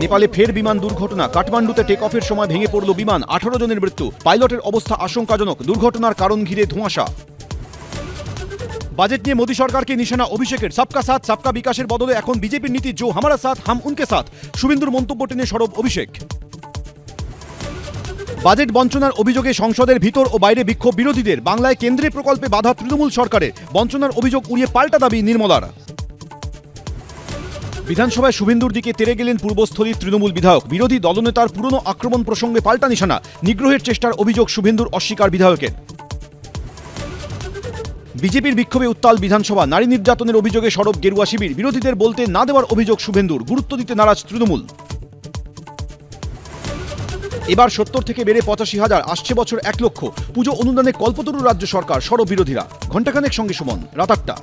নেপালে ফের বিমান দুর্ঘটনা। কাঠমান্ডুতে টেক অফের সময় ভেঙে পড়ল বিমান, 18 জনের মৃত্যু। পাইলটের অবস্থা আশঙ্কাজনক। দুর্ঘটনার কারণ ঘিরে ধোঁয়াশা। বাজেট নিয়ে মোদী সরকারকে নিশানা অভিষেকের। সবকা সাথ সবকা বিকাশের বদলে এখন বিজেপির নীতি জো হামারা সাথ হাম উনকে সাথ। শুভেন্দুর মন্তব্য টেনে সরব অভিষেক। বাজেট বঞ্চনার অভিযোগে সংসদের ভিতর ও বাইরে বিক্ষোভ বিরোধীদের। বাংলায় কেন্দ্রীয় প্রকল্পে বাধা তৃণমূল সরকারের। বঞ্চনার অভিযোগ উড়িয়ে পাল্টা দাবি নির্মলার। বিধানসভায় শুভেন্দুর দিকে তেড়ে গেলেন পূর্বস্থলীর তৃণমূল বিধায়ক। বিরোধী দলনেতার পুরনো আক্রমণ প্রসঙ্গে পাল্টা নিশানা। নিগ্রহের চেষ্টার অভিযোগ শুভেন্দুর, অস্বীকার বিধায়কের। বিজেপির বিক্ষোভে উত্তাল বিধানসভা। নারী নির্যাতনের অভিযোগে সরব গেরুয়া শিবির। বিরোধীদের বলতে না দেওয়ার অভিযোগ শুভেন্দুর। গুরুত্ব দিতে নারাজ তৃণমূল। এবার 70 থেকে বেড়ে 85,000, আসছে বছর 1 লক্ষ। পুজো অনুদানে কল্পতরু রাজ্য সরকার, সরব বিরোধীরা। ঘণ্টাখানেক সঙ্গে সুমন, রাত 8টা।